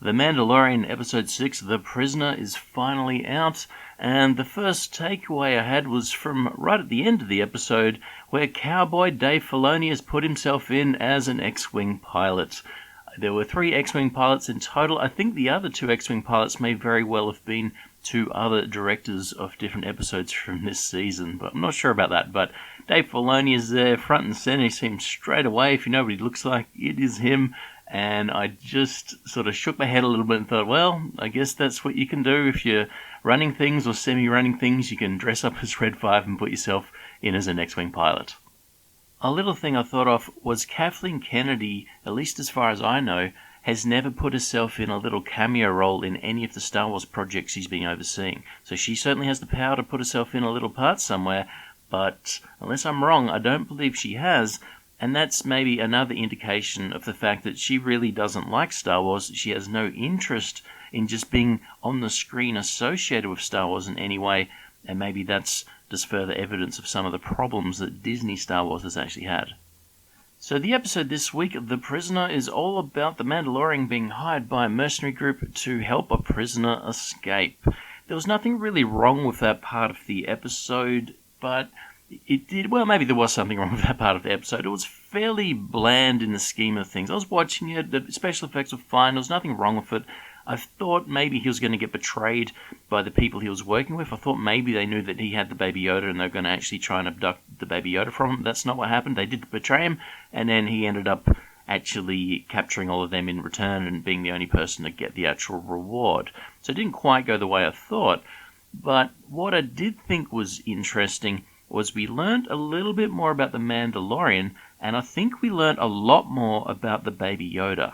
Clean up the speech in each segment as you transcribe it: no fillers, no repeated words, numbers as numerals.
The Mandalorian Episode 6, The Prisoner, is finally out, and the first takeaway I had was from right at the end of the episode, where cowboy Dave Filoni has put himself in as an X-Wing pilot. There were 3 X-Wing pilots in total. I think the other 2 X-Wing pilots may very well have been 2 other directors of different episodes from this season, but I'm not sure about that. But Dave Filoni is there, front and center. He seems straight away, if you know what he looks like, it is him. And I just sort of shook my head a little bit and thought, well, I guess that's what you can do if you're running things or semi-running things. You can dress up as Red 5 and put yourself in as an X-Wing pilot. A little thing I thought of was Kathleen Kennedy, at least as far as I know, has never put herself in a little cameo role in any of the Star Wars projects she's been overseeing. So she certainly has the power to put herself in a little part somewhere, but unless I'm wrong, I don't believe she has. And that's maybe another indication of the fact that she really doesn't like Star Wars. She has no interest in just being on the screen associated with Star Wars in any way, and maybe that's just further evidence of some of the problems that Disney Star Wars has actually had. So the episode this week, The Prisoner, is all about the Mandalorian being hired by a mercenary group to help a prisoner escape. There was nothing really wrong with that part of the episode, but it did, well, maybe there was something wrong with that part of the episode. It was fairly bland in the scheme of things. I was watching it, the special effects were fine, there was nothing wrong with it. I thought maybe he was going to get betrayed by the people he was working with. I thought maybe they knew that he had the Baby Yoda and they were going to actually try and abduct the Baby Yoda from him. That's not what happened. They did betray him, and then he ended up actually capturing all of them in return and being the only person to get the actual reward. So it didn't quite go the way I thought. But what I did think was interesting was we learned a little bit more about the Mandalorian, and I think we learned a lot more about the Baby Yoda.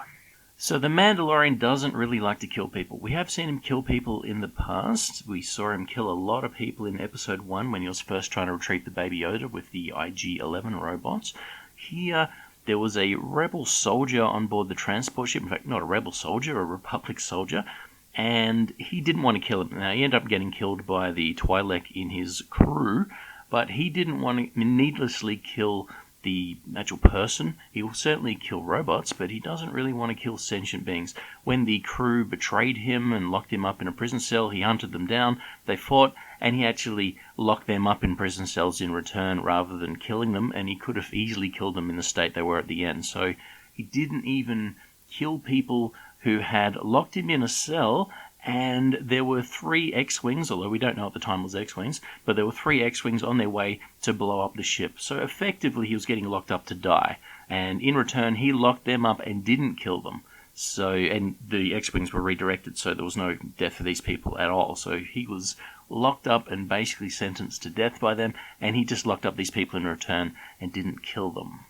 So the Mandalorian doesn't really like to kill people. We have seen him kill people in the past. We saw him kill a lot of people in Episode 1 when he was first trying to retrieve the Baby Yoda with the IG-11 robots. Here, there was a rebel soldier on board the transport ship. In fact, not a rebel soldier, a Republic soldier. And he didn't want to kill him. Now, he ended up getting killed by the Twi'lek in his crew, but he didn't want to needlessly kill the actual person. He will certainly kill robots, but he doesn't really want to kill sentient beings. When the crew betrayed him and locked him up in a prison cell, he hunted them down, they fought, and he actually locked them up in prison cells in return rather than killing them, and he could have easily killed them in the state they were at the end. So he didn't even kill people who had locked him in a cell. And there were 3 X-Wings, although we don't know at the time it was X-Wings, but there were 3 X-Wings on their way to blow up the ship. So effectively he was getting locked up to die. And in return he locked them up and didn't kill them. So, and the X-Wings were redirected, so there was no death for these people at all. So he was locked up and basically sentenced to death by them, and he just locked up these people in return and didn't kill them.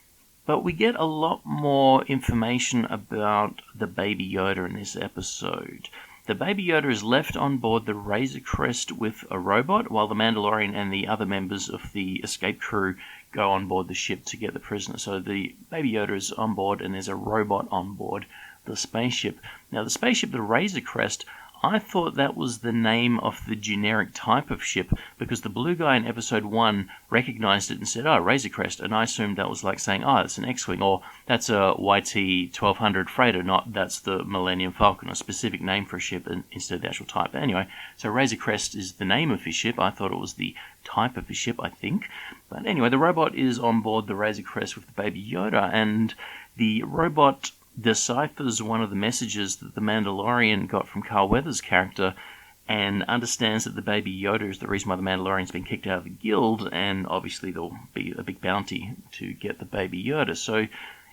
But we get a lot more information about the Baby Yoda in this episode. The Baby Yoda is left on board the Razor Crest with a robot, while the Mandalorian and the other members of the escape crew go on board the ship to get the prisoner. So the Baby Yoda is on board, and there's a robot on board the spaceship. Now, the spaceship, the Razor Crest, I thought that was the name of the generic type of ship, because the blue guy in Episode 1 recognized it and said, "Oh, Razor Crest," and I assumed that was like saying, "Oh, it's an X-Wing," or "That's a YT-1200 freighter," not "That's the Millennium Falcon," a specific name for a ship instead of the actual type. But anyway, so Razor Crest is the name of his ship. I thought it was the type of his ship, I think. But anyway, the robot is on board the Razor Crest with the Baby Yoda, and the robot deciphers one of the messages that the Mandalorian got from Carl Weathers' character and understands that the Baby Yoda is the reason why the Mandalorian's been kicked out of the guild, and obviously there'll be a big bounty to get the Baby Yoda. So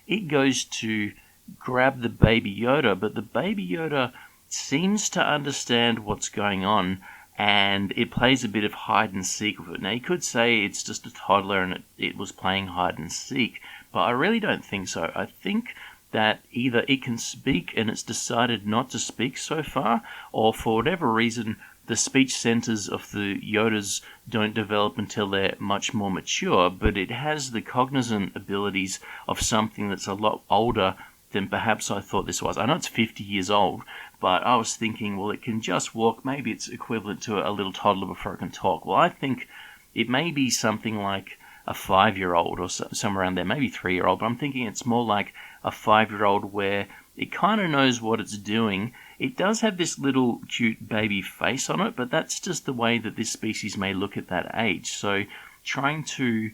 it goes to grab the Baby Yoda, but the Baby Yoda seems to understand what's going on, and it plays a bit of hide and seek with it. Now, you could say it's just a toddler and it was playing hide and seek, but I really don't think so. I think that either it can speak and it's decided not to speak so far, or for whatever reason the speech centers of the Yodas don't develop until they're much more mature, but it has the cognizant abilities of something that's a lot older than perhaps I thought this was. I know it's 50 years old, but I was thinking, well, it can just walk. Maybe it's equivalent to a little toddler before it can talk. Well, I think it may be something like a 5-year-old or somewhere around there, maybe 3-year-old, but I'm thinking it's more like a 5-year-old where It kind of knows what it's doing. It does have this little cute baby face on it, but that's just the way that this species may look at that age. So trying to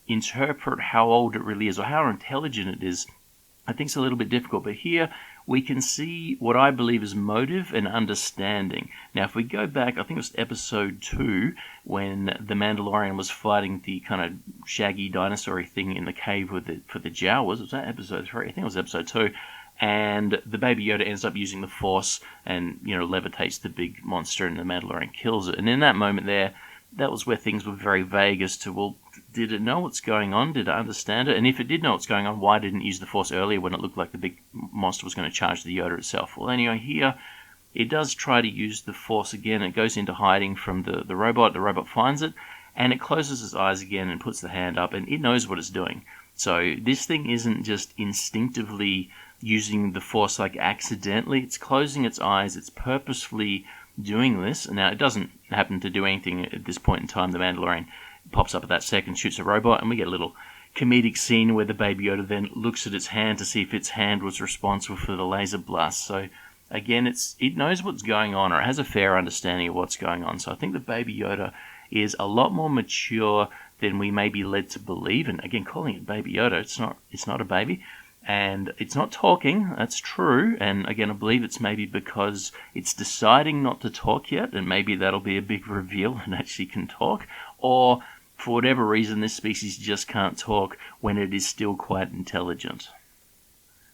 interpret how old it really is or how intelligent it is, I think it's a little bit difficult. But here we can see what I believe is motive and understanding. Now, if we go back, I think it was episode 2, when the Mandalorian was fighting the kind of shaggy dinosaur thing in the cave for the Jawas. Was that episode 3? I think it was episode 2. And the Baby Yoda ends up using the Force and, levitates the big monster, and the Mandalorian kills it. And in that moment there, that was where things were very vague as to, well, did it know what's going on? Did it understand it? And if it did know what's going on, why didn't it use the Force earlier when it looked like the big monster was going to charge the Yoda itself? Well, anyway, here it does try to use the Force again. It goes into hiding from the robot. The robot finds it, and it closes its eyes again and puts the hand up, and it knows what it's doing. So this thing isn't just instinctively using the Force like accidentally. It's closing its eyes. It's purposefully doing this. Now, it doesn't happen to do anything at this point in time. The Mandalorian pops up at that second, shoots a robot, and we get a little comedic scene where the Baby Yoda then looks at its hand to see if its hand was responsible for the laser blast. So again, it knows what's going on, or it has a fair understanding of what's going on. So I think the Baby Yoda is a lot more mature than we may be led to believe. And again, calling it Baby Yoda, it's not a baby. And it's not talking, that's true, and again, I believe it's maybe because it's deciding not to talk yet, and maybe that'll be a big reveal and actually can talk, or for whatever reason, this species just can't talk when it is still quite intelligent.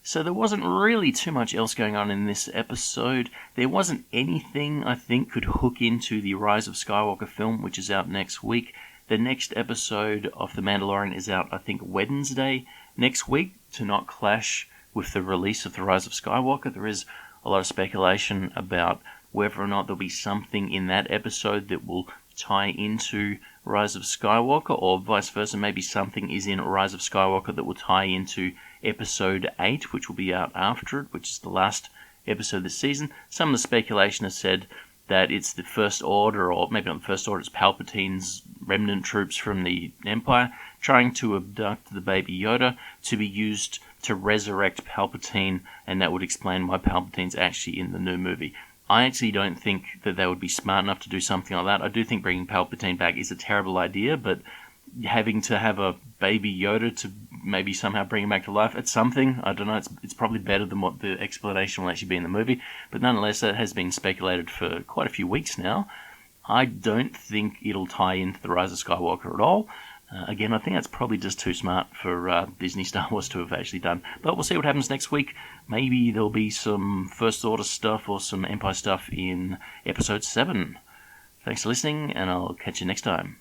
So there wasn't really too much else going on in this episode. There wasn't anything I think could hook into the Rise of Skywalker film, which is out next week. The next episode of The Mandalorian is out, I think, Wednesday next week, to not clash with the release of The Rise of Skywalker. There is a lot of speculation about whether or not there'll be something in that episode that will tie into Rise of Skywalker, or vice versa. Maybe something is in Rise of Skywalker that will tie into Episode 8, which will be out after it, which is the last episode this season. Some of the speculation has said that it's the First Order, or maybe not the First Order, it's Palpatine's remnant troops from the Empire trying to abduct the Baby Yoda to be used to resurrect Palpatine, and that would explain why Palpatine's actually in the new movie. I actually don't think that they would be smart enough to do something like that. I do think bringing Palpatine back is a terrible idea, but having to have a Baby Yoda to maybe somehow bring him back to life, it's something. I don't know, it's probably better than what the explanation will actually be in the movie, but nonetheless, that has been speculated for quite a few weeks now. I don't think it'll tie into The Rise of Skywalker at all. Again, I think that's probably just too smart for Disney Star Wars to have actually done. But we'll see what happens next week. Maybe there'll be some First Order stuff or some Empire stuff in Episode 7. Thanks for listening, and I'll catch you next time.